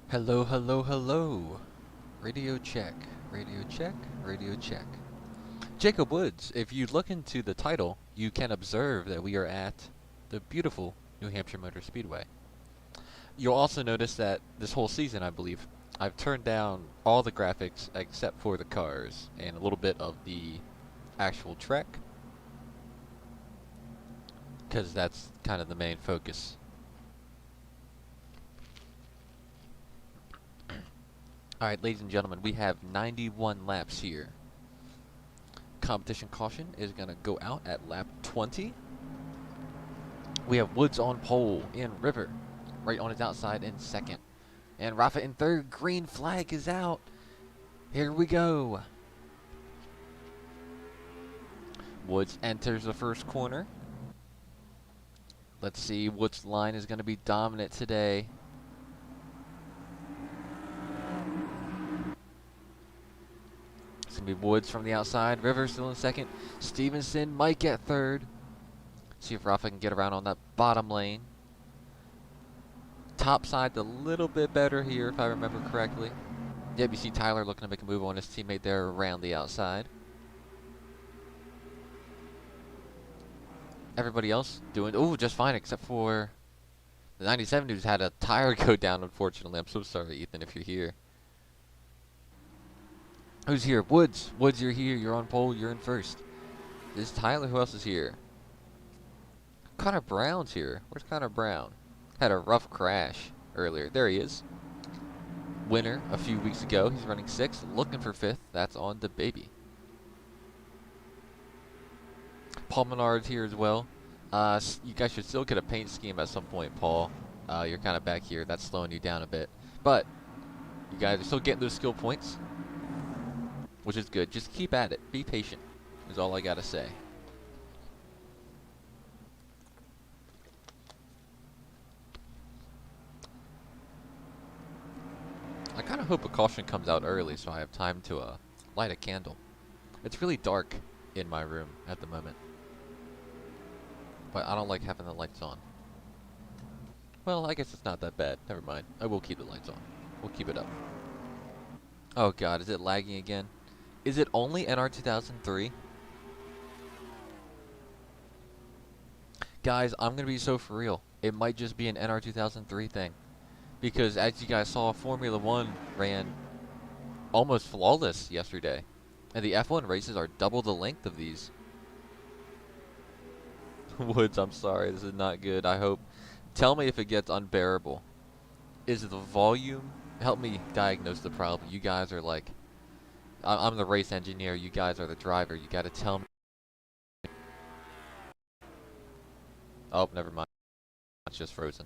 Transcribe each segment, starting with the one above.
Hello, hello, hello. Radio check, radio check, radio check. Jacob Woods, if you look into the title, you can observe that we are at the beautiful New Hampshire Motor Speedway. You'll also notice that this whole season, I believe, I've turned down all the graphics except for the cars and a little bit of the actual track, because that's kind of the main focus. Alright, ladies and gentlemen, we have 91 laps here. Competition caution is going to go out at lap 20. We have Woods on pole and River right on his outside in second. And Rafa in third. Green flag is out. Here we go. Woods enters the first corner. Let's see which line is going to be dominant today. It's going to be Woods from the outside. River still in second. Stevenson might get third. See if Rafa can get around on that bottom lane. Top side a little bit better here, if I remember correctly. Yep, you see Tyler looking to make a move on his teammate there around the outside. Everybody else doing just fine, except for the 97 who's had a tire go down, unfortunately. I'm so sorry, Ethan, if you're here. Who's here? Woods. Woods, you're here. You're on pole. You're in first. This is Tyler. Who else is here? Connor Brown's here. Where's Connor Brown? Had a rough crash earlier. There he is. Winner a few weeks ago. He's running 6th, looking for 5th. That's on the baby. Paul Menard's here as well. You guys should still get a paint scheme at some point, Paul. You're kind of back here. That's slowing you down a bit. But you guys are still getting those skill points, which is good. Just keep at it. Be patient is all I got to say. I kind of hope a caution comes out early so I have time to light a candle. It's really dark in my room at the moment, but I don't like having the lights on. Well, I guess it's not that bad. Never mind. I will keep the lights on. We'll keep it up. Oh god, is it lagging again? Is it only NR 2003? Guys, I'm going to be so for real. It might just be an NR 2003 thing. Because as you guys saw, Formula 1 ran almost flawless yesterday. And the F1 races are double the length of these. Woods, I'm sorry. This is not good. I hope. Tell me if it gets unbearable. Is the volume? Help me diagnose the problem. You guys are like... I'm the race engineer. You guys are the driver. You got to tell me. Oh, never mind. It's just frozen.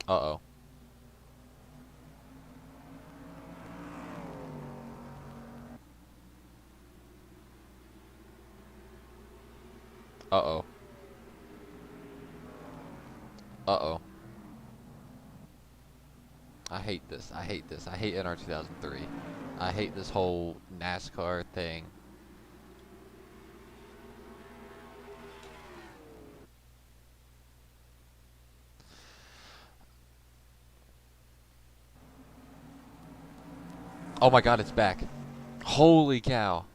Uh-oh. Uh-oh. Uh-oh. I hate this. I hate this. I hate NR 2003. I hate this whole NASCAR thing. Oh my god, it's back. Holy cow.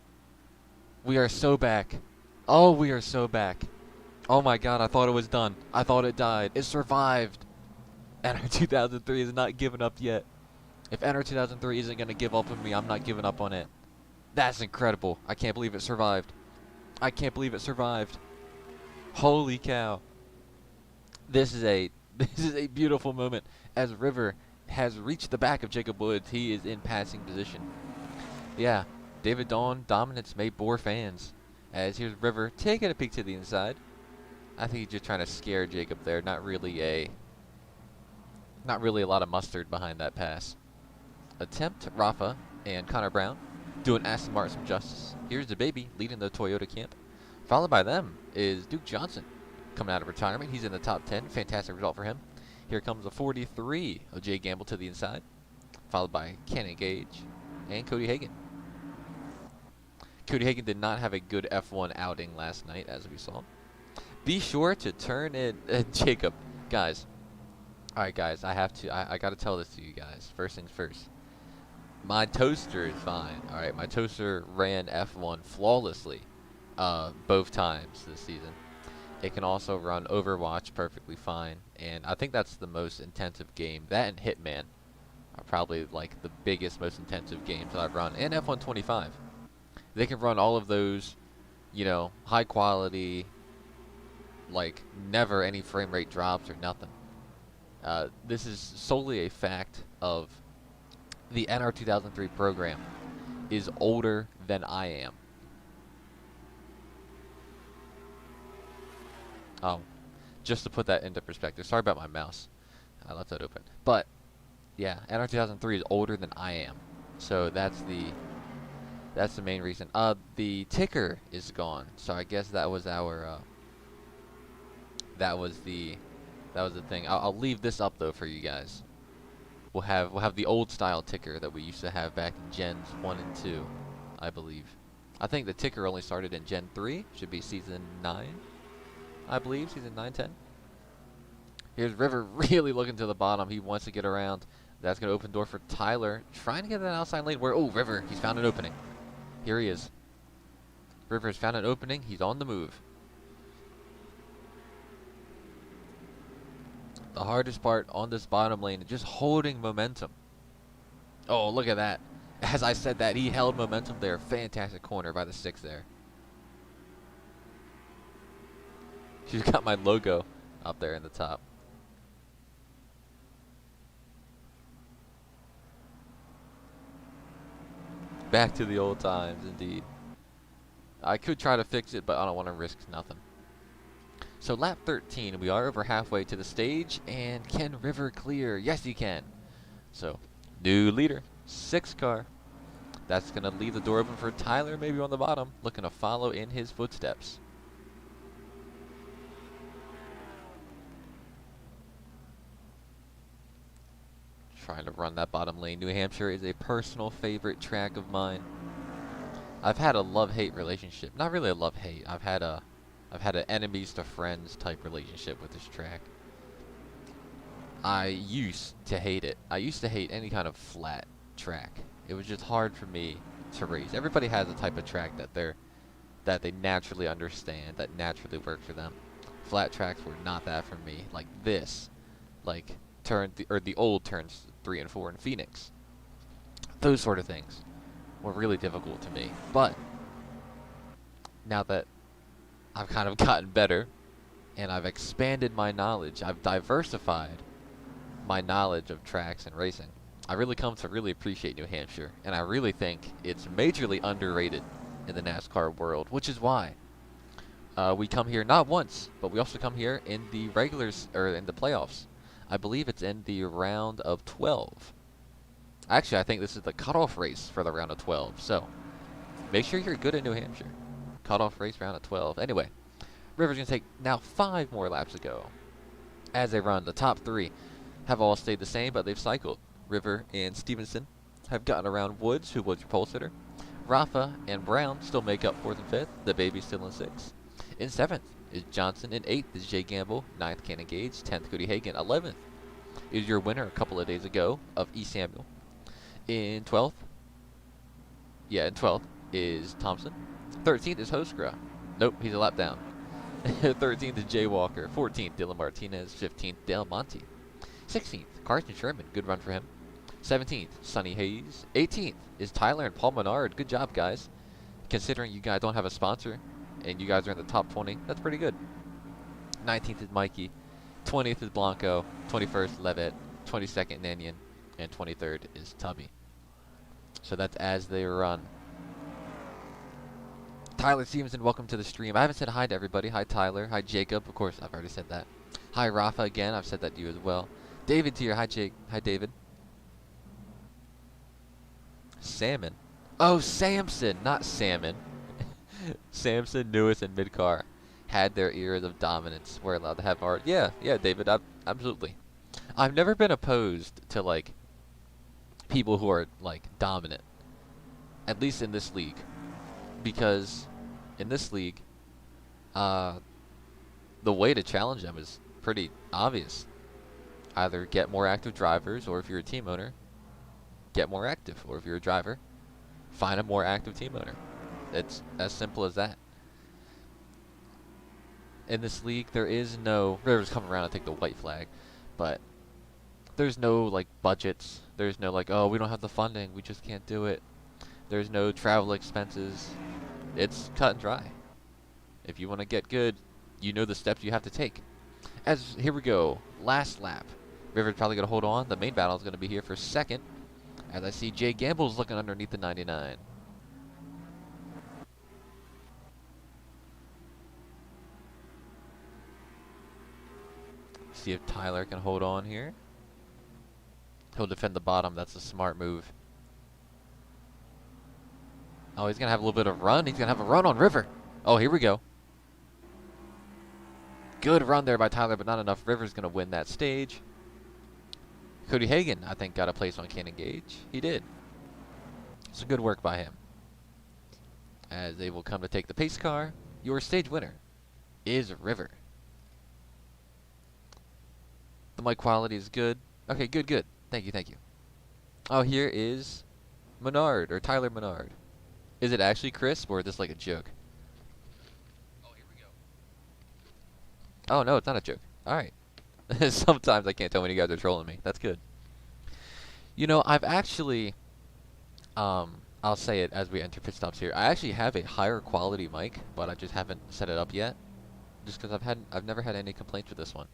We are so back. Oh, we are so back. Oh my god, I thought it was done. I thought it died. It survived. NR 2003 is not giving up yet. If NR 2003 isn't going to give up on me, I'm not giving up on it. That's incredible. I can't believe it survived. I can't believe it survived. Holy cow. This is a beautiful moment as River has reached the back of Jacob Woods. He is in passing position. Yeah, David Dawn dominance may bore fans. As here's River taking a peek to the inside. I think he's just trying to scare Jacob there. Not really a lot of mustard behind that pass. Attempt Rafa and Connor Brown doing Aston Martin some justice. Here's the baby leading the Toyota camp. Followed by them is Duke Johnson coming out of retirement. He's in the top 10. Fantastic result for him. Here comes the 43 of Jay Gamble to the inside. Followed by Kenny Gage and Cody Hagan. Cody Hagan did not have a good F1 outing last night, as we saw. Be sure to turn in Jacob, guys. All right, guys. I gotta tell this to you guys. First things first. My toaster is fine. All right, my toaster ran F1 flawlessly, both times this season. It can also run Overwatch perfectly fine, and I think that's the most intensive game. That and Hitman are probably like the biggest, most intensive games that I've run. And F1 25. They can run all of those, you know, high quality, like never any frame rate drops or nothing. This is solely a fact of the NR 2003 program is older than I am. Oh, just to put that into perspective. Sorry about my mouse. I left that open. But yeah, NR 2003 is older than I am. So that's the main reason. The ticker is gone. So I guess that was our that was the thing. I'll leave this up though for you guys. We'll have the old style ticker that we used to have back in Gens 1 and 2, I believe. I think the ticker only started in Gen 3. Should be Season 9, I believe. Season 9, 10. Here's River really looking to the bottom. He wants to get around. That's going to open door for Tyler. Trying to get that outside lane. Where? Oh, River. He's found an opening. Here he is. River has found an opening. He's on the move. The hardest part on this bottom lane is just holding momentum. Oh, look at that. As I said that, he held momentum there. Fantastic corner by the 6 there. She's got my logo up there in the top. Back to the old times, indeed. I could try to fix it, but I don't want to risk nothing. So lap 13, we are over halfway to the stage, and can River clear? Yes, he can. So, new leader, 6 car. That's going to leave the door open for Tyler, maybe on the bottom, looking to follow in his footsteps. Trying to run that bottom lane. New Hampshire is a personal favorite track of mine. I've had a love-hate relationship. Not really a love-hate. I've had an enemies to friends type relationship with this track. I used to hate it. I used to hate any kind of flat track. It was just hard for me to race. Everybody has a type of track that they naturally understand, that naturally works for them. Flat tracks were not that for me. Like this, like the old turns 3 and 4 in Phoenix. Those sort of things were really difficult to me. But now that I've kind of gotten better and I've expanded my knowledge, I've diversified my knowledge of tracks and racing, I really come to really appreciate New Hampshire, and I really think it's majorly underrated in the NASCAR world, which is why we come here not once, but we also come here in the regulars, or in the playoffs. I believe it's in the round of 12. Actually, I think this is the cutoff race for the round of 12. So, make sure you're good at New Hampshire. Cutoff race round of 12. Anyway, River's going to take now 5 more laps to go. As they run, the top 3 have all stayed the same, but they've cycled. River and Stevenson have gotten around Woods, who was your pole sitter. Rafa and Brown still make up 4th and 5th. The baby's still in 6th. In 7th is Johnson. In 8th is Jay Gamble. 9th, Cannon Gage. 10th, Cody Hagan. 11th is your winner a couple of days ago of E. Samuel. In 12th is Thompson. 13th is Hoskra. Nope, he's a lap down. 13th is Jay Walker. 14th, Dylan Martinez. 15th, Del Monte. 16th, Carson Sherman. Good run for him. 17th, Sonny Hayes. 18th is Tyler and Paul Menard. Good job, guys. Considering you guys don't have a sponsor and you guys are in the top 20, that's pretty good. 19th is Mikey. 20th is Blanco. 21st, Levitt. 22nd, Nanyan. And 23rd is Tubby. So that's as they run. Tyler Stevenson, welcome to the stream. I haven't said hi to everybody. Hi, Tyler. Hi, Jacob. Of course, I've already said that. Hi, Rafa, again. I've said that to you as well. David's here. Hi, Jake. Hi, David. Salmon. Oh, Samson, not Salmon. Samson, Newis, and Midcar had their eras of dominance. We're allowed to have art. Yeah, David, absolutely. I've never been opposed to, like, people who are, like, dominant. At least in this league. Because in this league, the the way to challenge them is pretty obvious. Either get more active drivers, or if you're a team owner, get more active. Or if you're a driver, find a more active team owner. It's as simple as that. In this league, there is no... River's coming around and take the white flag, but there's no, like, budgets. There's no, like, oh, we don't have the funding, we just can't do it. There's no travel expenses. It's cut and dry. If you want to get good, you know the steps you have to take. As here we go, last lap. River's probably going to hold on. The main battle is going to be here for second. As I see Jay Gamble's looking underneath the 99. See if Tyler can hold on here. He'll defend the bottom. That's a smart move. Oh, he's going to have a little bit of run. He's going to have a run on River. Oh, here we go. Good run there by Tyler, but not enough. River's going to win that stage. Cody Hagan, I think, got a place on Cannon Gauge. He did. So good work by him. As they will come to take the pace car, your stage winner is River. The mic quality is good. Okay, good, good. Thank you, thank you. Oh, here is Menard, or Tyler Menard. Is it actually crisp, or is this like a joke? Oh, here we go. Oh, no, it's not a joke. Alright. Sometimes I can't tell when you guys are trolling me. That's good. You know, I've actually, I'll say it as we enter pit stops here. I actually have a higher quality mic, but I just haven't set it up yet. Just because I've never had any complaints with this one.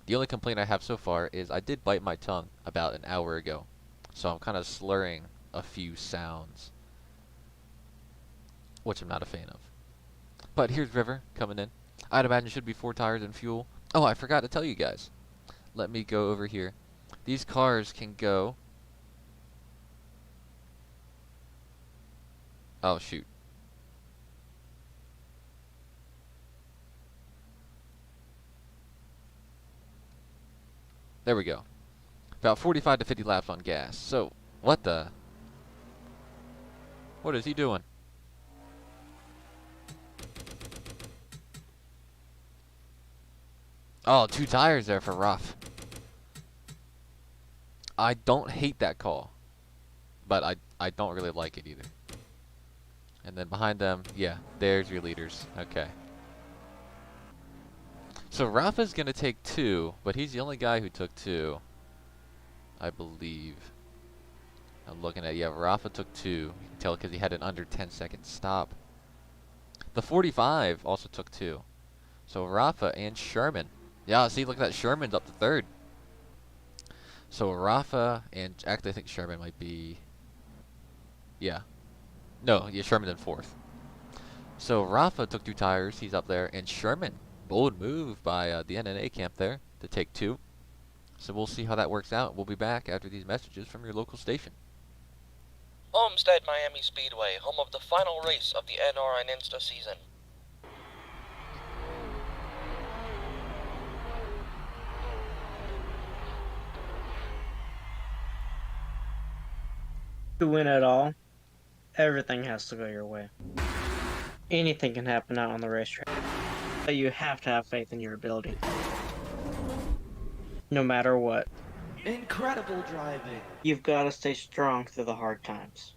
The only complaint I have so far is I did bite my tongue about an hour ago. So I'm kind of slurring a few sounds, which I'm not a fan of. But here's River coming in. I'd imagine it should be 4 tires and fuel. Oh, I forgot to tell you guys. Let me go over here. These cars can go... Oh, shoot. There we go. About 45 to 50 laps on gas. So, what the... What is he doing? Oh, 2 tires there for Ruff. I don't hate that call, but I don't really like it either. And then behind them, yeah, there's your leaders. Okay. So Rafa's going to take 2, but he's the only guy who took 2, I believe. I'm looking at, yeah, Rafa took 2. You can tell because he had an under 10-second stop. The 45 also took 2. So Rafa and Sherman. Yeah, see, look at that. Sherman's up to 3rd. So Rafa and... Actually, I think Sherman might be... Yeah. No, yeah, Sherman's in 4th. So Rafa took 2 tires. He's up there. And Sherman, bold move by the NNA camp there to take 2. So we'll see how that works out. We'll be back after these messages from your local station. Homestead Miami Speedway, home of the final race of the NR and Insta season. To win it all, everything has to go your way. Anything can happen out on the racetrack, but you have to have faith in your ability. No matter what. Incredible driving. You've got to stay strong through the hard times.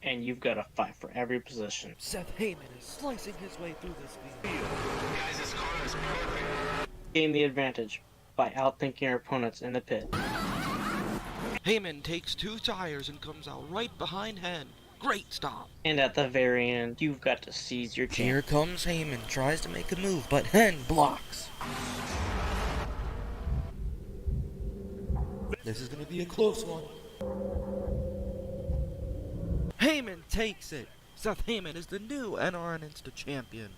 And you've got to fight for every position. Seth Heyman is slicing his way through this field. Guys, this car is perfect. Gain the advantage by outthinking your opponents in the pit. Heyman takes 2 tires and comes out right behind Hen. Great stop. And at the very end, you've got to seize your Here chance. comes Heyman, tries to make a move, but Hen blocks. This is going to be a close one. Heyman takes it. Seth Heyman is the new NR and Insta champion.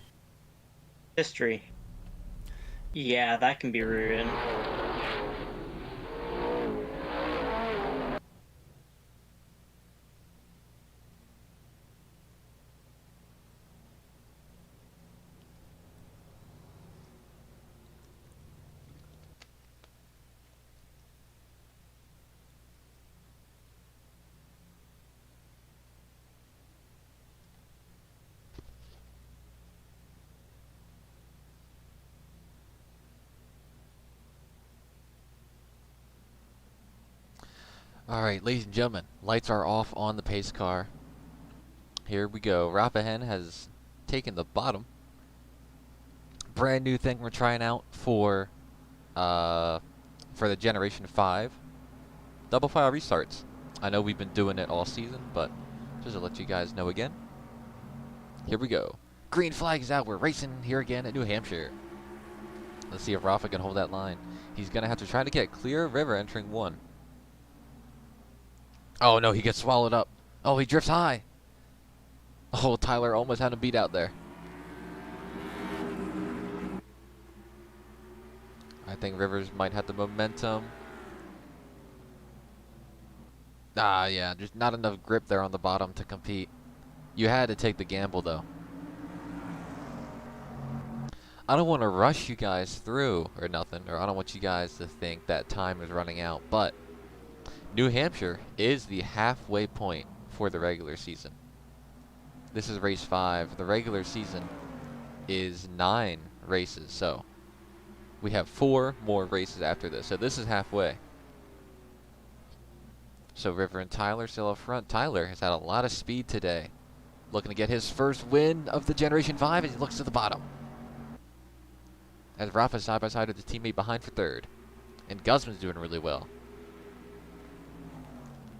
History. Yeah, that can be ruined. Alright, ladies and gentlemen, lights are off on the pace car. Here we go. Rapahen has taken the bottom. Brand new thing we're trying out for the Generation 5. Double file restarts. I know we've been doing it all season, but just to let you guys know again. Here we go. Green flag is out. We're racing here again at New Hampshire. Let's see if Rafa can hold that line. He's going to have to try to get clear river entering 1. Oh no, he gets swallowed up. Oh, he drifts high. Oh, Tyler almost had him beat out there. I think Rivers might have the momentum. Ah, yeah, there's not enough grip there on the bottom to compete. You had to take the gamble, though. I don't want to rush you guys through or nothing, or I don't want you guys to think that time is running out, but New Hampshire is the halfway point for the regular season. This is race 5. The regular season is 9 races, so we have 4 more races after this. So this is halfway. So River and Tyler still up front. Tyler has had a lot of speed today. Looking to get his first win of the Generation 5 as he looks to the bottom. As Rafa's side by side with his teammate behind for 3rd. And Guzman's doing really well.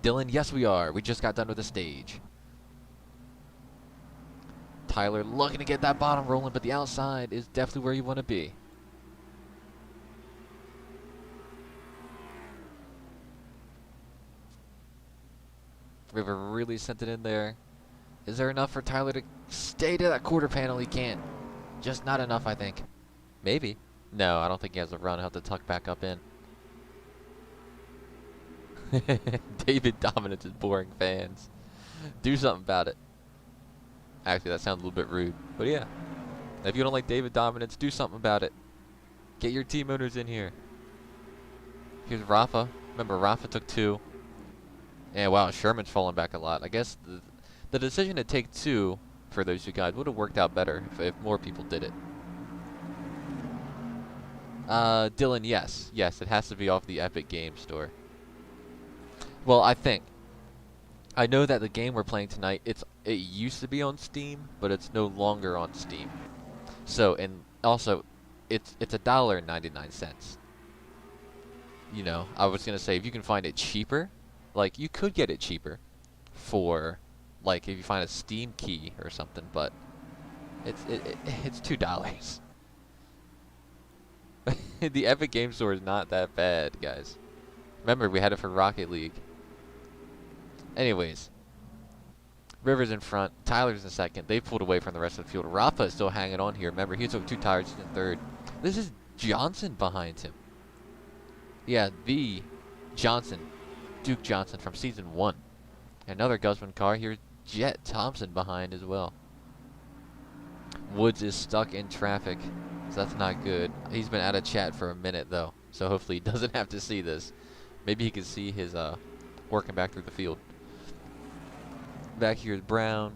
Dylan, yes we are. We just got done with the stage. Tyler looking to get that bottom rolling, but the outside is definitely where you want to be. River really sent it in there. Is there enough for Tyler to stay to that quarter panel? He can't. Just not enough, I think. Maybe. No, I don't think he has a run. He'll have to tuck back up in. David Dominance is boring fans. Do something about it. Actually, that sounds a little bit rude. But yeah. If you don't like David Dominance, do something about it. Get your team owners in here. Here's Rafa. Remember, Rafa took 2. And wow, Sherman's fallen back a lot. I guess the decision to take 2 for those 2 guys would have worked out better if more people did it. Dylan, yes. Yes, it has to be off the Epic Games Store. Well, I know that the game we're playing tonight, it used to be on Steam, but it's no longer on Steam. So, and also, it's $1.99. You know, I was gonna say if you can find it cheaper, like you could get it cheaper for, like if you find a Steam key or something, but it's $2. The Epic Game Store is not that bad, guys. Remember, we had it for Rocket League. Anyways, Rivers in front, Tyler's in second. They pulled away from the rest of the field. Rafa is still hanging on here. Remember, he took 2 tires. He's in 3rd. This is Johnson behind him. Yeah, the Johnson, Duke Johnson from season 1. Another Guzman car. Here's Jet Thompson behind as well. Woods is stuck in traffic, so that's not good. He's been out of chat for a minute though, so hopefully he doesn't have to see this. Maybe he can see his working back through the field. Back here is Brown,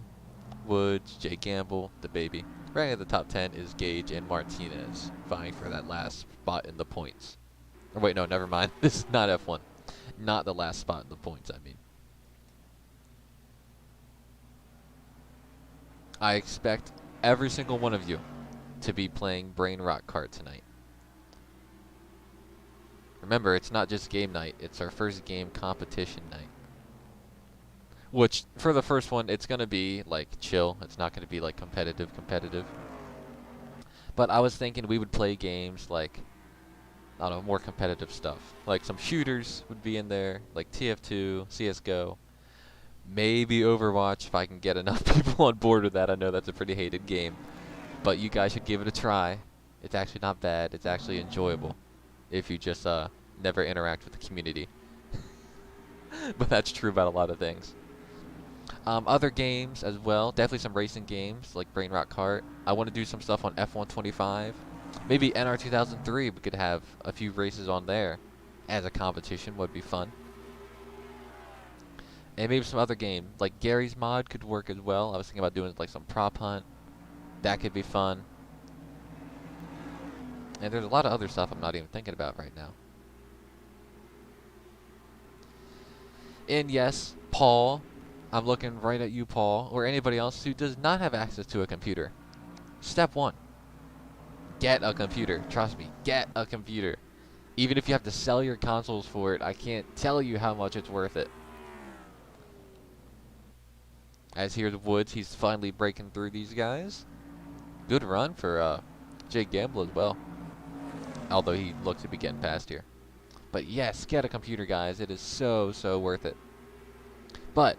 Woods, Jay Gamble, the baby. Right at the top 10 is Gage and Martinez, vying for that last spot in the points. Or wait, no, never mind. This is not F1. Not the last spot in the points, I mean. I expect every single one of you to be playing Brain Rock Kart tonight. Remember, it's not just game night. It's our first game competition night. Which, for the first one, it's going to be, like, chill. It's not going to be, like, competitive. But I was thinking we would play games like, I don't know, more competitive stuff. Like some shooters would be in there, like TF2, CSGO. Maybe Overwatch if I can get enough people on board with that. I know that's a pretty hated game. But you guys should give it a try. It's actually not bad. It's actually enjoyable if you just never interact with the community. But that's true about a lot of things. Other games as well. Definitely some racing games like Brain Rock Kart. I want to do some stuff on F125. Maybe NR 2003. We could have a few races on there as a competition. Would be fun. And maybe some other game like Gary's Mod could work as well. I was thinking about doing like some prop hunt. That could be fun. And there's a lot of other stuff I'm not even thinking about right now. And yes, Paul, I'm looking right at you, Paul, or anybody else who does not have access to a computer. Step 1. Get a computer. Trust me, get a computer. Even if you have to sell your consoles for it, I can't tell you how much it's worth it. As here's Woods, he's finally breaking through these guys. Good run for Jake Gamble as well. Although he looks to be getting past here. But yes, get a computer, guys. It is so worth it. But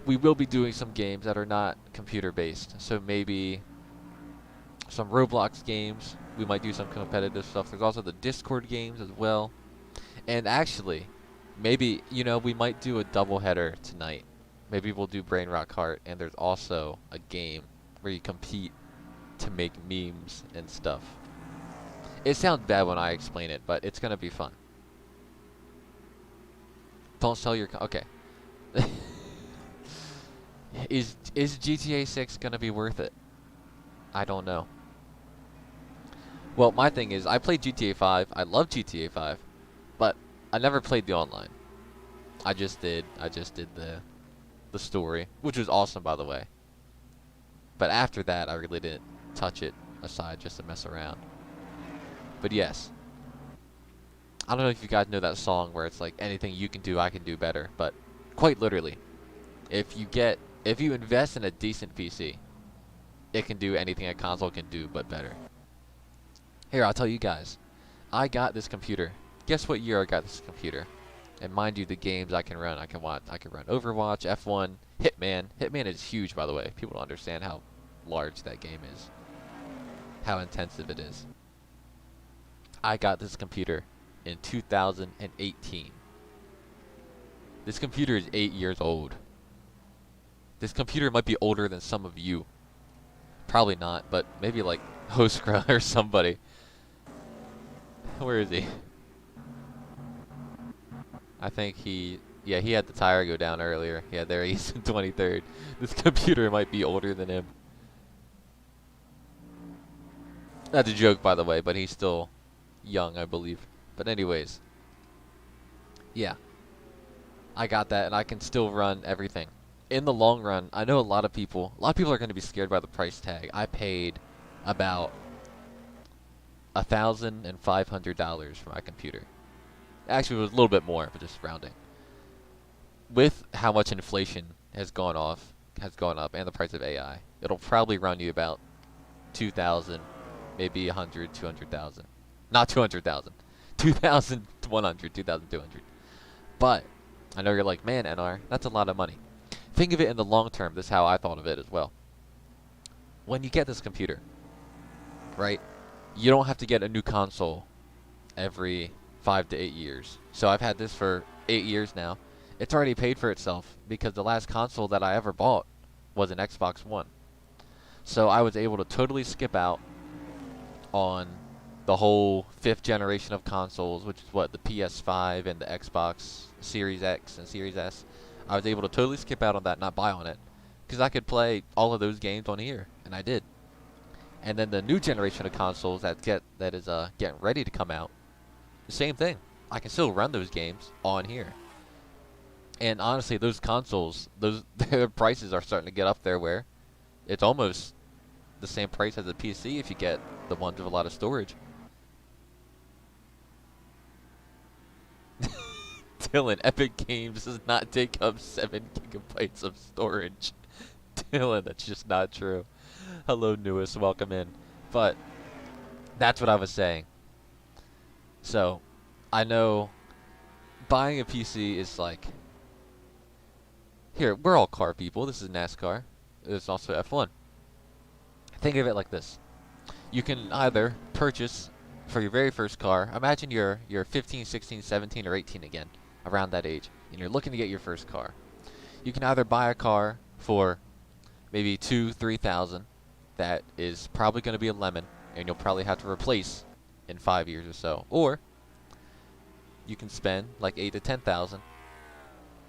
we will be doing some games that are not computer based. So maybe some Roblox games. We might do some competitive stuff. There's also the Discord games as well. And actually, maybe, we might do a doubleheader tonight. Maybe we'll do Brain Rock Heart, and there's also a game where you compete to make memes and stuff. It sounds bad when I explain it, but it's gonna be fun. Don't sell your okay. Is GTA 6 gonna be worth it? I don't know. Well, my thing is, I played GTA 5. I love GTA 5, but I never played the online. I just did the story, which was awesome, by the way. But after that, I really didn't touch it aside just to mess around. But yes, I don't know if you guys know that song where it's like, anything you can do, I can do better. But quite literally, if you invest in a decent PC, it can do anything a console can do, but better. Here, I'll tell you guys, I got this computer. Guess what year I got this computer? And mind you, the games I can run, I can run Overwatch, F1, Hitman. Hitman is huge, by the way. People don't understand how large that game is, how intensive it is. I got this computer in 2018. This computer is 8 years old. This computer might be older than some of you. Probably not, but maybe like Hoskra or somebody. Where is he? I think he had the tire go down earlier. Yeah, there he's in 23rd. This computer might be older than him. That's a joke, by the way, but he's still young, I believe. But anyways, yeah, I got that, and I can still run everything. In the long run, I know a lot of people are going to be scared by the price tag. I paid about $1,500 for my computer. Actually, it was a little bit more, but just rounding. With how much inflation has gone up, and the price of AI, it'll probably run you about 2,000, maybe 100, 200,000. Not 200,000. 2,100, 2,200. But I know you're like, man, NR, that's a lot of money. Think of it in the long term. This is how I thought of it as well. When you get this computer, right, you don't have to get a new console every 5 to 8 years. So I've had this for 8 years now. It's already paid for itself because the last console that I ever bought was an Xbox One. So I was able to totally skip out on the whole 5th generation of consoles, which is what, the PS5 and the Xbox Series X and Series S. I was able to totally skip out on that, not buy on it, because I could play all of those games on here, and I did. And then the new generation of consoles that is getting ready to come out, the same thing. I can still run those games on here. And honestly, those consoles, their prices are starting to get up there where it's almost the same price as a PC if you get the ones with a lot of storage. Dylan, Epic Games does not take up 7 gigabytes of storage. Dylan, that's just not true. Hello, newest, welcome in. But that's what I was saying. So, I know buying a PC is like, here, we're all car people. This is NASCAR. There's also F1. Think of it like this. You can either purchase for your very first car. Imagine you're 15, 16, 17, or 18 again, around that age, and you're looking to get your first car. You can either buy a car for maybe $2,000-3,000 that is probably going to be a lemon, and you'll probably have to replace in 5 years or so. Or you can spend like $8,000 to $10,000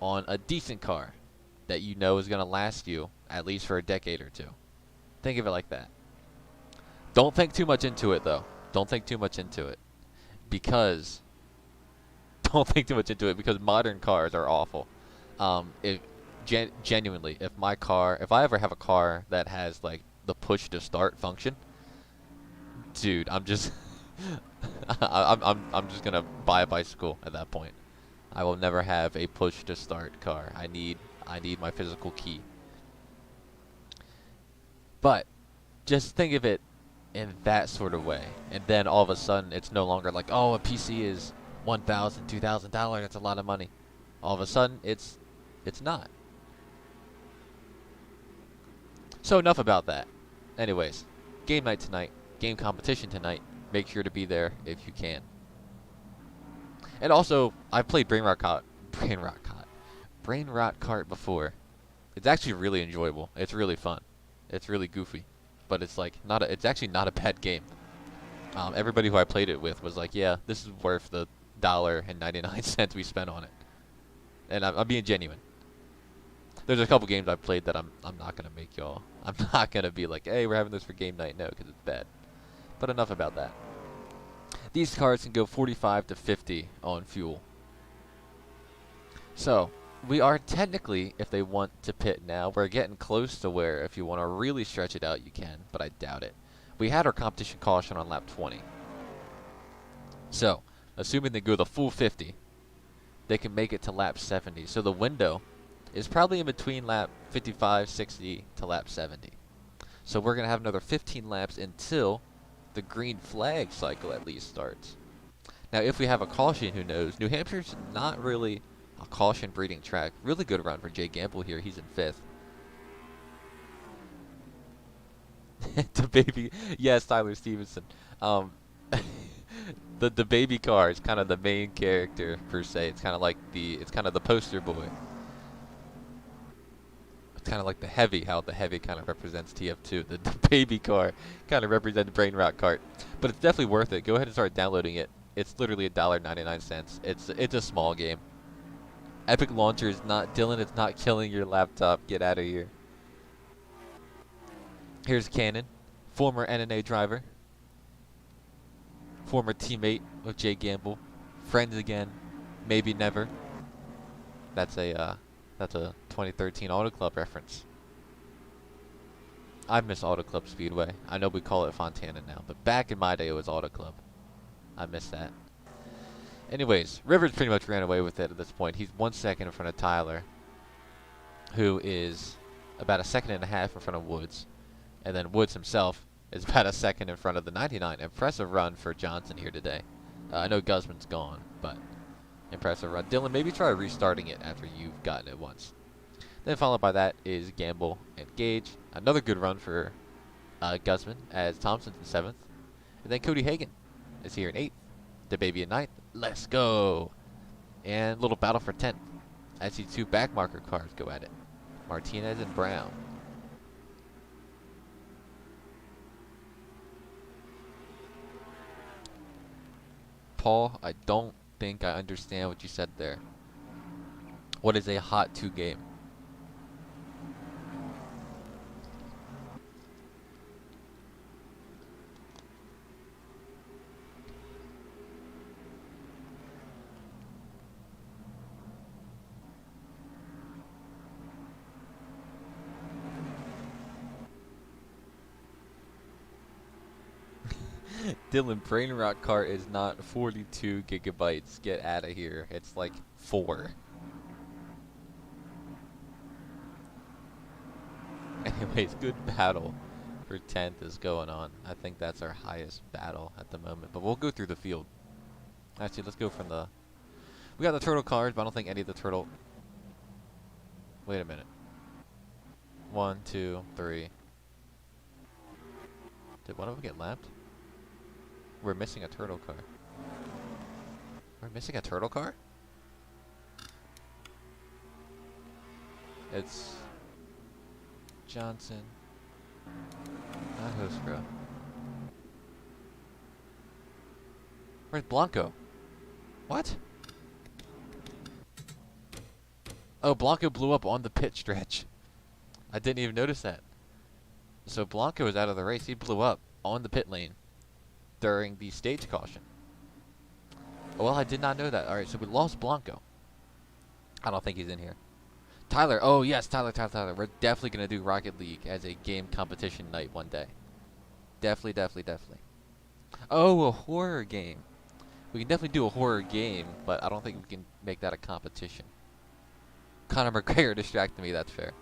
on a decent car that you know is going to last you at least for a decade or two. Think of it like that. Don't think too much into it, though. Don't think too much into it. Because... Don't think too much into it, because modern cars are awful. If genuinely, if my car, if I ever have a car that has like the push to start function, dude, I'm just, I'm just gonna buy a bicycle at that point. I will never have a push to start car. I need my physical key. But just think of it in that sort of way, and then all of a sudden it's no longer like, oh, a PC is $1,000, $2,000. That's a lot of money. All of a sudden it's not. So enough about that. Anyways, game night tonight, game competition tonight. Make sure to be there if you can. And also, I've played Brain Rot Kart before. It's actually really enjoyable. It's really fun. It's really goofy, but it's like it's actually not a bad game. Everybody who I played it with was like, yeah, this is worth the $1.99 we spent on it. And I'm being genuine. There's a couple games I've played that I'm not gonna make y'all. I'm not gonna be like, hey, we're having this for game night. No, because it's bad. But enough about that. These cars can go 45 to 50 on fuel. So we are technically, if they want to pit now, we're getting close to where if you want to really stretch it out, you can, but I doubt it. We had our competition caution on lap 20. So, assuming they go the full 50, they can make it to lap 70. So the window is probably in between lap 55, 60 to lap 70. So we're going to have another 15 laps until the green flag cycle at least starts. Now, if we have a caution, who knows? New Hampshire's not really a caution breeding track. Really good run for Jay Gamble here. He's in 5th. The baby, yes, Tyler Stevenson. The baby car is kind of the main character per se. It's kind of like the poster boy. It's kind of like the heavy, how the heavy kind of represents TF2. The baby car kind of represents Brain Rot Kart, but it's definitely worth it. Go ahead and start downloading it. It's literally $1.99. It's a small game. Epic Launcher is not, Dylan, it's not killing your laptop. Get out of here. Here's Cannon, former NNA driver, former teammate of Jay Gamble, friends again, maybe never. That's a 2013 Auto Club reference. I miss Auto Club Speedway. I know we call it Fontana now, but back in my day it was Auto Club. I miss that. Anyways, Rivers pretty much ran away with it at this point. He's 1 second in front of Tyler, who is about a second and a half in front of Woods. And then Woods himself is about a second in front of the 99. Impressive run for Johnson here today. I know Guzman's gone, but impressive run. Dylan, maybe try restarting it after you've gotten it once. Then followed by that is Gamble and Gage. Another good run for Guzman as Thompson's in 7th. And then Cody Hagan is here in 8th. The baby in 9th. Let's go. And little battle for 10th as these two back marker cars go at it. Martinez and Brown. Paul, I don't think I understand what you said there. What is a hot 2 game? Dylan, Brain Rot Kart is not 42 gigabytes. Get out of here. It's like 4. Anyways, good battle for 10th is going on. I think that's our highest battle at the moment. But we'll go through the field. Actually, let's go from the... We got the turtle cars, but I don't think any of the turtle... Wait a minute. 1, 2, 3. Did one of them get lapped? We're missing a turtle car. We're missing a turtle car? It's Johnson, not Hosgrove. Where's Blanco? What? Oh, Blanco blew up on the pit stretch. I didn't even notice that. So Blanco is out of the race. He blew up on the pit lane during the stage caution. Well, I did not know that. Alright, so we lost Blanco. I don't think he's in here. Tyler. Oh yes, Tyler. We're definitely gonna do Rocket League as a game competition night one day. Definitely. Oh, a horror game. We can definitely do a horror game, but I don't think we can make that a competition. Conor McGregor distracted me. That's fair.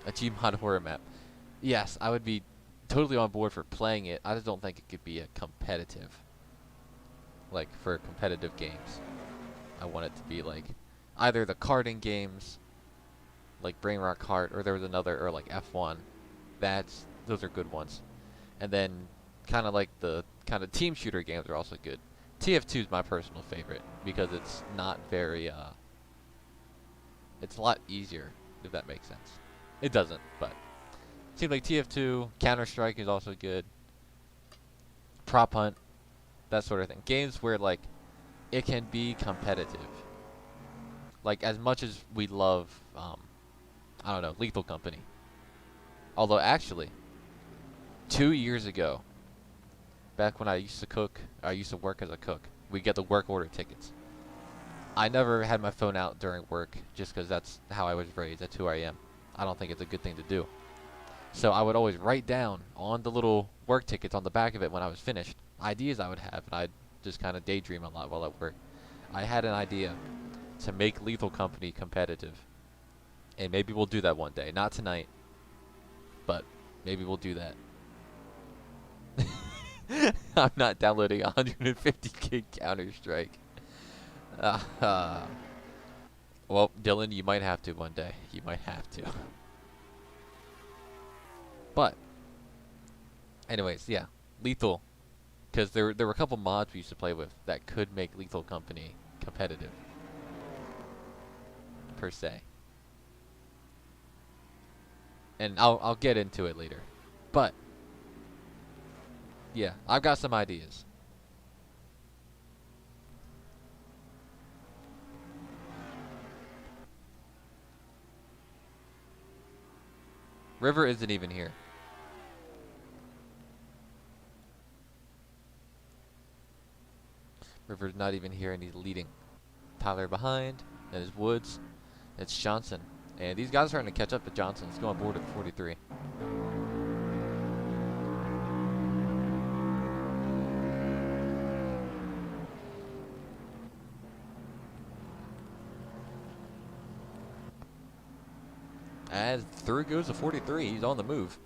A Gmod horror map. Yes, I would be totally on board for playing it. I just don't think it could be a competitive. Like for competitive games, I want it to be like either the karting games, like Brain Rock Kart, or there was another, or like F1. Those are good ones. And then kind of like the kind of team shooter games are also good. TF2 is my personal favorite because it's not very it's a lot easier, if that makes sense. It doesn't, but it seems like TF2, Counter-Strike is also good. Prop Hunt, that sort of thing. Games where like it can be competitive. Like as much as we love I don't know, Lethal Company. Although actually 2 years ago, back when I used to work as a cook, we get the work order tickets. I never had my phone out during work just because that's how I was raised. That's who I am. I don't think it's a good thing to do. So I would always write down on the little work tickets on the back of it when I was finished ideas I would have, and I'd just kind of daydream a lot while at work. I had an idea to make Lethal Company competitive, and maybe we'll do that one day. Not tonight, but maybe we'll do that. I'm not downloading 150 gig Counter-Strike. Well, Dylan, you might have to one day. You might have to. But, anyways, yeah, Lethal, because there were a couple mods we used to play with that could make Lethal Company competitive, per se. And I'll get into it later, but yeah, I've got some ideas. River isn't even here. River's not even here, and he's leading. Tyler behind, and it's Woods, it's Johnson. And these guys are starting to catch up to Johnson. Let's go on board at 43. As through goes to 43, he's on the move.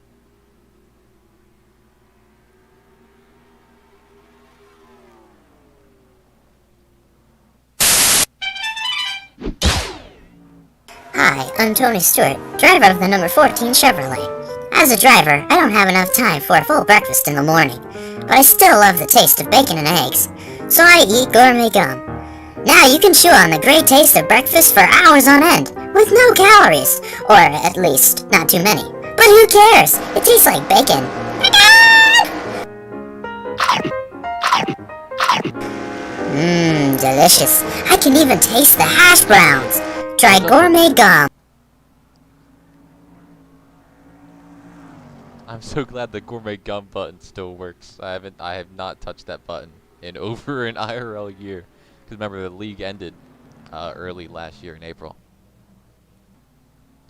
Hi, I'm Tony Stewart, driver of the number 14 Chevrolet. As a driver, I don't have enough time for a full breakfast in the morning, but I still love the taste of bacon and eggs, so I eat gourmet gum. Now you can chew on the great taste of breakfast for hours on end, with no calories, or at least, not too many. But who cares? It tastes like bacon. Mmm, delicious. I can even taste the hash browns. Try gourmet gum. I'm so glad the gourmet gum button still works. I have not touched that button in over an IRL year. Because remember, the league ended early last year in April.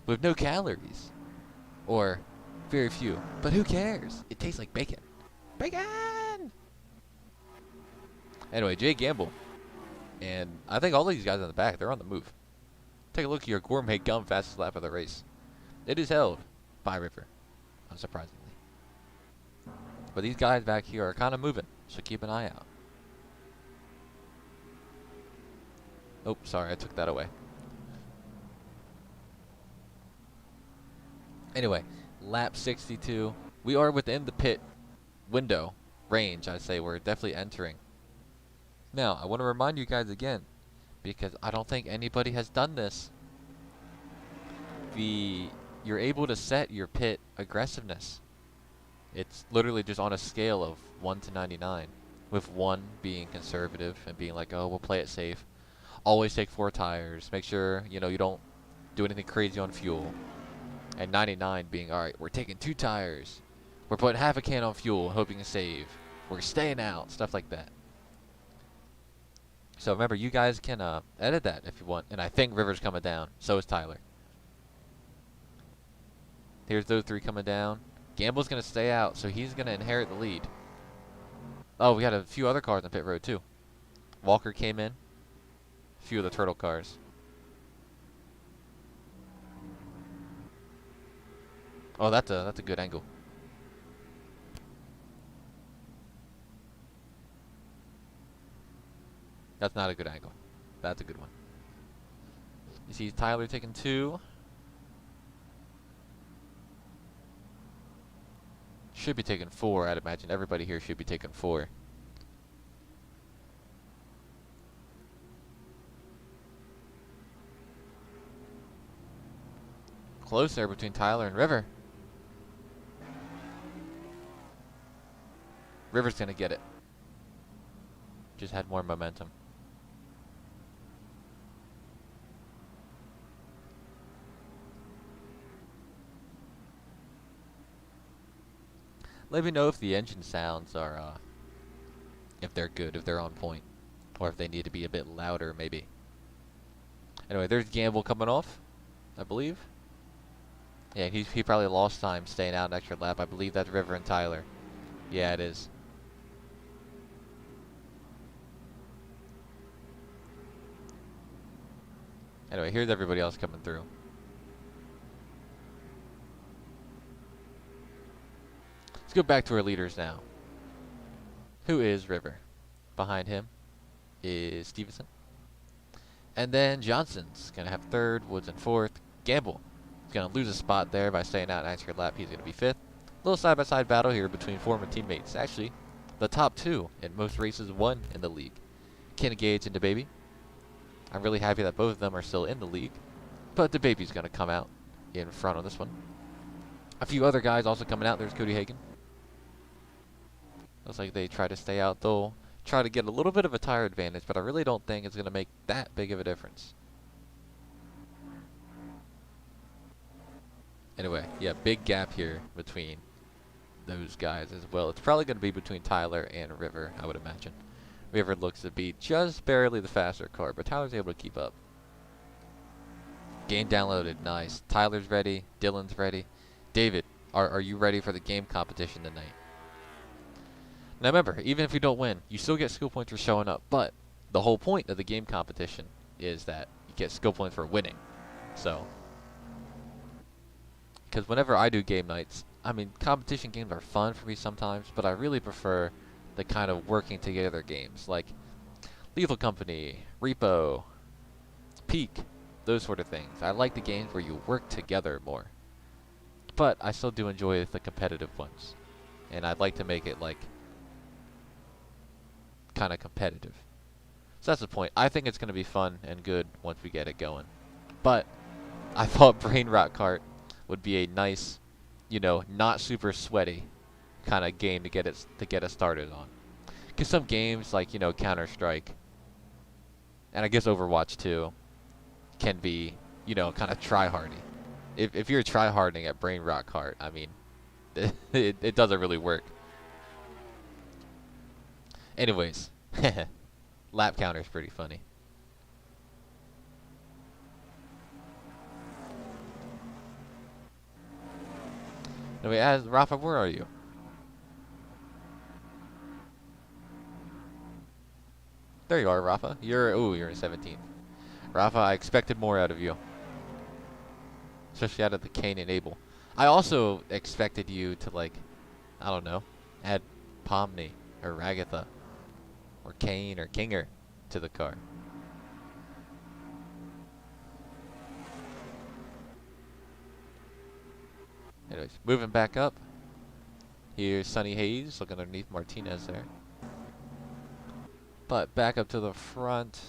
With no calories. Or very few. But who cares? It tastes like bacon. Bacon! Anyway, Jay Gamble. And I think all these guys in the back, they're on the move. Take a look at your gourmet gum fastest lap of the race. It is held by River, unsurprisingly. But these guys back here are kind of moving, so keep an eye out. Oh, sorry, I took that away. Anyway, lap 62. We are within the pit window, range, I'd say. We're definitely entering. Now, I want to remind you guys again, because I don't think anybody has done this. You're able to set your pit aggressiveness. It's literally just on a scale of 1 to 99, with 1 being conservative and being like, oh, we'll play it safe. Always take 4 tires. Make sure, you don't do anything crazy on fuel. And 99 being, alright, we're taking 2 tires. We're putting half a can on fuel, hoping to save. We're staying out, stuff like that. So remember, you guys can edit that if you want. And I think River's coming down. So is Tyler. Here's those three coming down. Gamble's going to stay out, so he's going to inherit the lead. Oh, we had a few other cars on pit road, too. Walker came in. A few of the turtle cars. Oh, that's a good angle. That's not a good angle. That's a good one. You see Tyler taking 2. Should be taking 4, I'd imagine. Everybody here should be taking 4. Close there between Tyler and River. River's gonna get it. Just had more momentum. Let me know if the engine sounds are, if they're good, if they're on point, or if they need to be a bit louder, maybe. Anyway, there's Gamble coming off, I believe. Yeah, he probably lost time staying out an extra lap. I believe that's River and Tyler. Yeah, it is. Anyway, here's everybody else coming through. Let's go back to our leaders now. Who is River? Behind him is Stevenson. And then Johnson's going to have 3rd, Woods in 4th. Gamble is going to lose a spot there by staying out an extra lap. He's going to be 5th. Little side-by-side battle here between former teammates. Actually, the top 2 in most races won in the league. Ken Gage and DeBaby. I'm really happy that both of them are still in the league. But DeBaby's going to come out in front on this one. A few other guys also coming out. There's Cody Hagan. Looks like they try to stay out. They'll try to get a little bit of a tire advantage, but I really don't think it's going to make that big of a difference. Anyway, yeah, big gap here between those guys as well. It's probably going to be between Tyler and River, I would imagine. River looks to be just barely the faster car, but Tyler's able to keep up. Game downloaded, nice. Tyler's ready, Dylan's ready. David, are you ready for the game competition tonight? Now remember, even if you don't win, you still get skill points for showing up, but the whole point of the game competition is that you get skill points for winning. So, because whenever I do game nights, I mean, competition games are fun for me sometimes, but I really prefer the kind of working together games, like Lethal Company, Repo, Peak, those sort of things. I like the games where you work together more, but I still do enjoy the competitive ones, and I'd like to make it like kind of competitive. So that's the point. I think it's going to be fun and good once we get it going. But I thought Brain Rot Kart would be a nice, you know, not super sweaty kind of game to get us started on. Because some games like, you know, Counter-Strike and I guess Overwatch 2 can be, you know, kind of try-hardy. If you're try-harding at Brain Rot Kart, I mean, it doesn't really work. Anyways, lap counter's pretty funny. Anyway, Rafa, where are you? There you are, Rafa. You're in 17th. Rafa, I expected more out of you. Especially out of the Kane and Abel. I also expected you to, like, I don't know, add Pomni or Ragatha or Kane or Kinger to the car. Anyways, moving back up. Here's Sunny Hayes looking underneath Martinez there. But back up to the front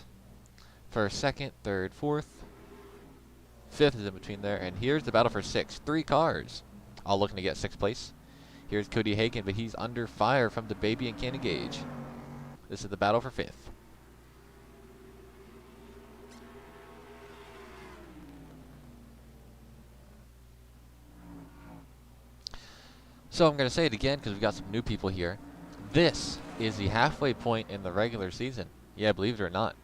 for second, third, fourth. Fifth is in between there. And here's the battle for sixth. 3 cars all looking to get 6th place. Here's Cody Hagan, but he's under fire from DeBaby and Cannon Gage. This is the battle for 5th. So I'm going to say it again because we've got some new people here. This is the halfway point in the regular season. Yeah, believe it or not.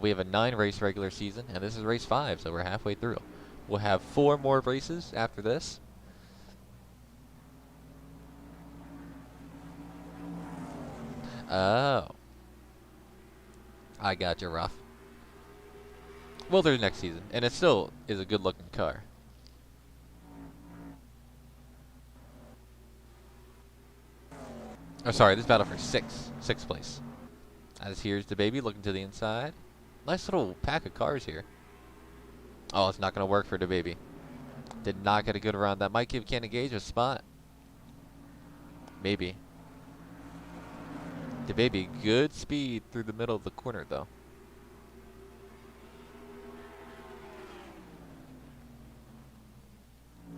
We have a 9-race regular season, and this is race 5, so we're halfway through. We'll have 4 more races after this, Oh. I got you, rough. Well, there's next season, and it still is a good-looking car. Oh, sorry, this battle for sixth place. As here's the baby looking to the inside. Nice little pack of cars here. Oh, it's not going to work for the baby. Did not get a good run. That might give Cannon Gage a spot. Maybe. The baby, good speed through the middle of the corner, though.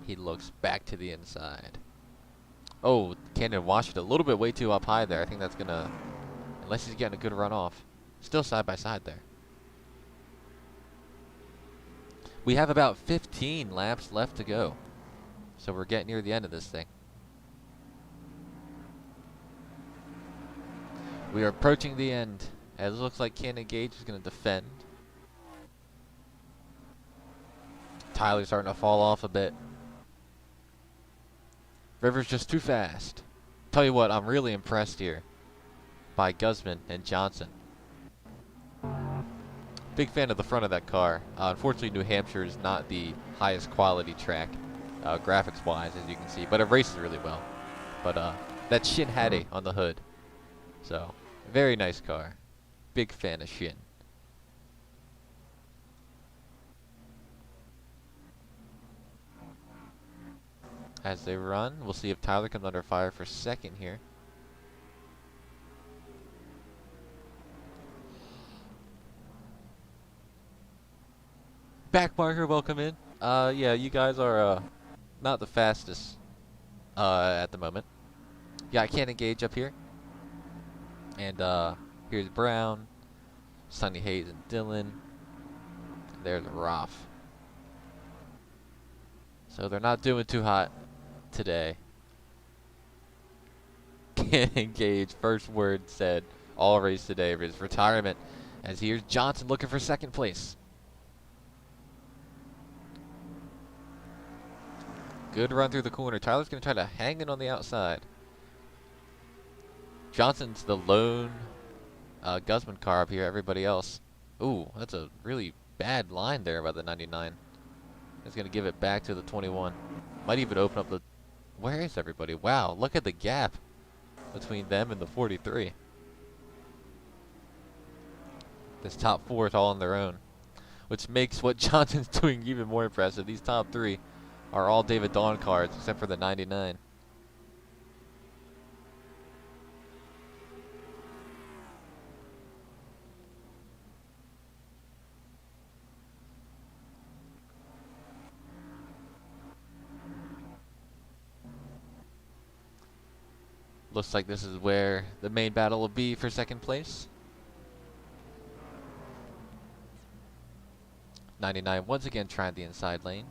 He looks back to the inside. Oh, Cannon washed it a little bit way too up high there. I think that's going to... Unless he's getting a good run off. Still side by side there. We have about 15 laps left to go. So we're getting near the end of this thing. We are approaching the end. As it looks like Cannon Gage is going to defend. Tyler's starting to fall off a bit. River's just too fast. Tell you what, I'm really impressed here by Guzman and Johnson. Big fan of the front of that car. Unfortunately, New Hampshire is not the highest quality track, graphics-wise, as you can see, but it races really well. But that Shin Hattie on the hood. So, very nice car. Big fan of Shin. As they run, we'll see if Tyler comes under fire for second here. Backmarker, welcome in. Yeah, you guys are not the fastest at the moment. Got Cannon Gage up here. And here's Brown, Sonny Hayes and Dylan. There's Roth. So they're not doing too hot today. Cannon Gage, first word said all race today of his retirement. As here's Johnson looking for second place. Good run through the corner. Tyler's going to try to hang it on the outside. Johnson's the lone Guzman car up here. Everybody else. Ooh, that's a really bad line there by the 99. He's going to give it back to the 21. Might even open up the... Where is everybody? Wow, look at the gap between them and the 43. This top four is all on their own, which makes what Johnson's doing even more impressive. These top three are all David Dawn cards, except for the 99. Looks like this is where the main battle will be for second place. 99 once again trying the inside lane.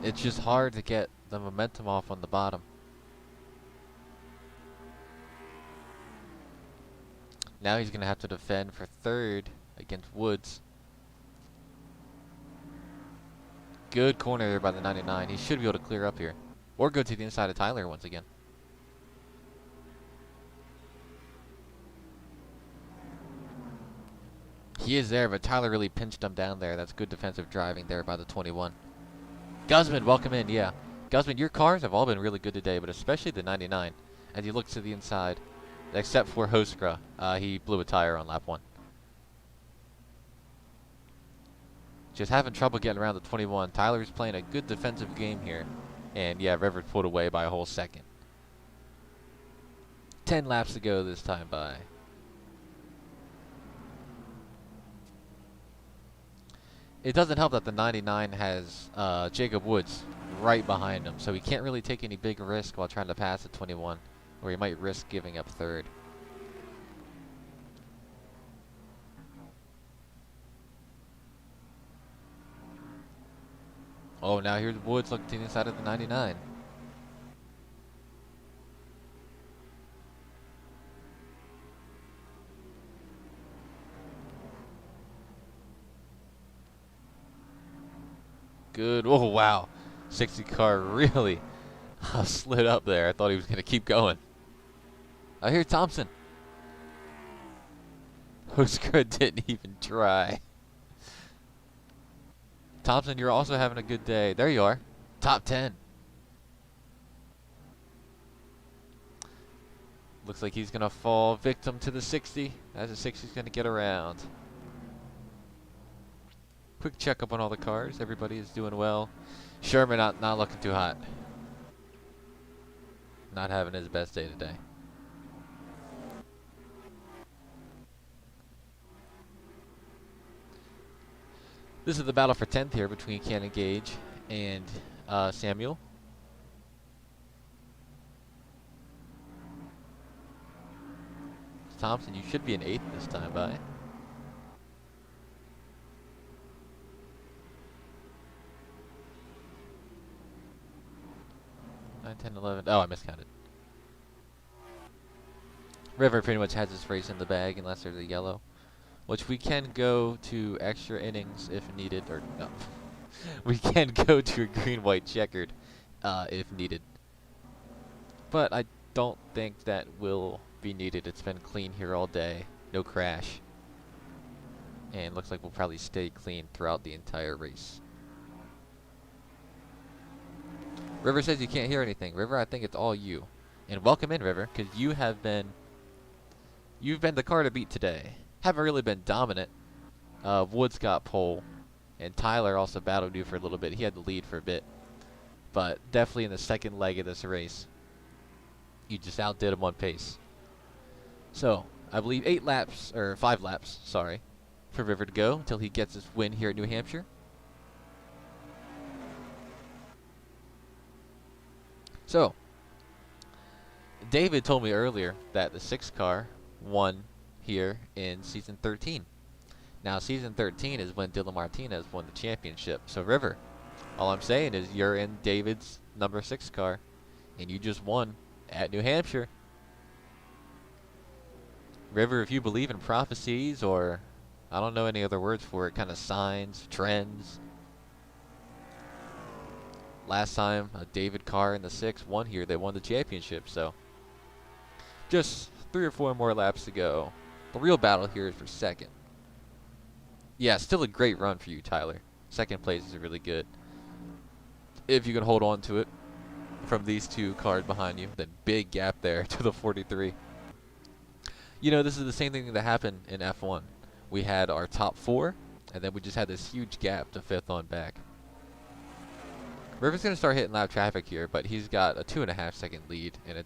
It's just hard to get the momentum off on the bottom. Now he's going to have to defend for third against Woods. Good corner there by the 99. He should be able to clear up here. Or go to the inside of Tyler once again. He is there, but Tyler really pinched him down there. That's good defensive driving there by the 21. Guzman, welcome in, yeah. Guzman, your cars have all been really good today, but especially the 99. As he looks to the inside, except for Hoskra. He blew a tire on lap 1. Just having trouble getting around the 21. Tyler's playing a good defensive game here. And yeah, River pulled away by a whole second. 10 laps to go this time by. It doesn't help that the 99 has Jacob Woods right behind him, so he can't really take any big risk while trying to pass the 21, or he might risk giving up third. Oh, now here's Woods looking to the inside of the 99. Good. Oh, wow. 60 car really slid up there. I thought he was going to keep going. I hear Thompson. Husker didn't even try. Thompson, you're also having a good day. There you are. Top 10. Looks like he's going to fall victim to the 60, as the 60 is going to get around. Quick checkup on all the cars. Everybody is doing well. Sherman not looking too hot. Not having his best day today. This is the battle for 10th here between Cannon Gage and Samuel. Thompson, you should be an 8th this time by. Nine, 10, 11. Oh, I miscounted. River pretty much has this race in the bag unless there's a yellow, which we can go to extra innings if needed, or no. We can go to a green, white, checkered if needed. But I don't think that will be needed. It's been clean here all day. No crash. And looks like we'll probably stay clean throughout the entire race. River says you can't hear anything. River, I think it's all you. And welcome in, River, because you've been the car to beat today. Haven't really been dominant. Woods got pole, and Tyler also battled you for a little bit. He had the lead for a bit, but definitely in the second leg of this race, you just outdid him on pace. So I believe 5 laps, sorry, for River to go until he gets his win here at New Hampshire. So David told me earlier that the 6 car won here in season 13. Now season 13 is when Dylan Martinez won the championship. So River, all I'm saying is you're in David's number 6 car and you just won at New Hampshire. River, if you believe in prophecies, or I don't know any other words for it, kind of signs, trends. Last time a David car in the 6 won here, they won the championship. So just 3 or 4 more laps to go. The real battle here is for second. Yeah, still a great run for you, Tyler. Second place is really good. If you can hold on to it from these 2 cars behind you. The big gap there to the 43. You know, this is the same thing that happened in F1. We had our top 4, and then we just had this huge gap to 5th on back. River's going to start hitting lap traffic here, but he's got a 2.5 second lead, and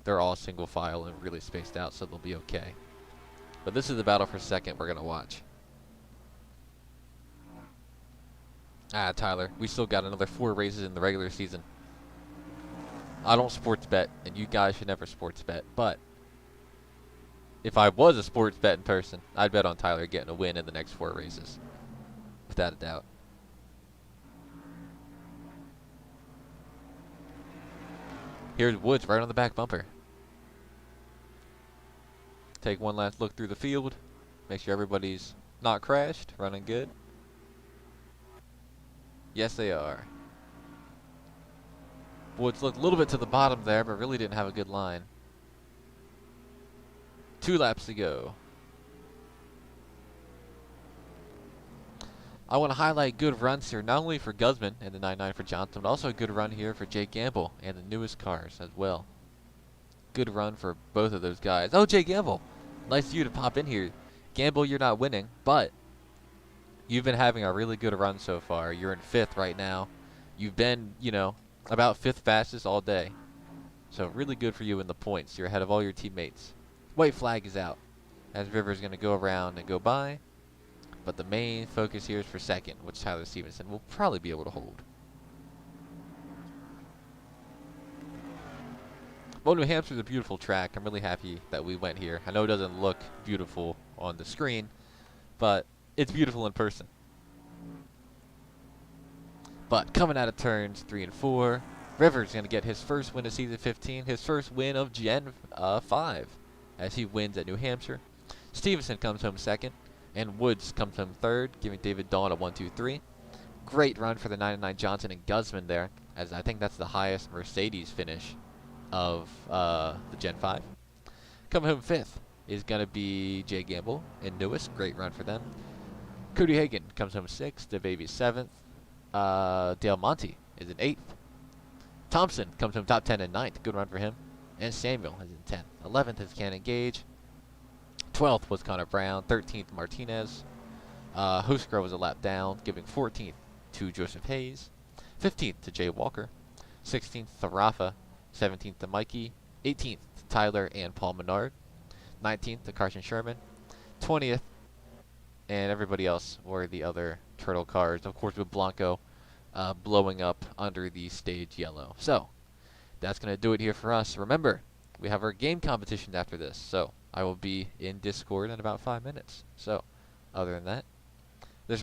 they're all single file and really spaced out, so they'll be okay. But this is the battle for second we're going to watch. Tyler, we still got another 4 races in the regular season. I don't sports bet, and you guys should never sports bet, but if I was a sports betting person, I'd bet on Tyler getting a win in the next 4 races. Without a doubt. Here's Woods right on the back bumper. Take one last look through the field. Make sure everybody's not crashed, running good. Yes, they are. Woods looked a little bit to the bottom there, but really didn't have a good line. 2 laps to go. I want to highlight good runs here, not only for Guzman and the 9.9 for Johnson, but also a good run here for Jake Gamble and the newest cars as well. Good run for both of those guys. Oh, Jake Gamble, nice of you to pop in here. Gamble, you're not winning, but you've been having a really good run so far. You're in 5th right now. You've been, about 5th fastest all day. So really good for you in the points. You're ahead of all your teammates. White flag is out, as River's going to go around and go by. But the main focus here is for second, which Tyler Stevenson will probably be able to hold. Well, New Hampshire's a beautiful track. I'm really happy that we went here. I know it doesn't look beautiful on the screen, but it's beautiful in person. But coming out of turns 3 and 4, River's going to get his first win of season 15, his first win of Gen 5, as he wins at New Hampshire. Stevenson comes home second, and Woods comes home third, giving David Dawn a 1-2-3. Great run for the 9.9 Johnson and Guzman there, as I think that's the highest Mercedes finish of the Gen 5. Coming home 5th is going to be Jay Gamble in Newest. Great run for them. Cody Hagan comes home 6th. DeBaby 7th. Dale Monte is in 8th. Thompson comes home top 10 in 9th. Good run for him. And Samuel is in 10th. 11th is Cannon Gage. 12th was Connor Brown. 13th, Martinez. Hosgrove was a lap down, giving 14th to Joseph Hayes. 15th to Jay Walker. 16th to Rafa. 17th to Mikey. 18th to Tyler and Paul Menard. 19th to Carson Sherman. 20th, and everybody else were the other turtle cars. Of course, with Blanco blowing up under the stage yellow. So, that's going to do it here for us. Remember, we have our game competition after this. So, I will be in Discord in about 5 minutes. So, other than that,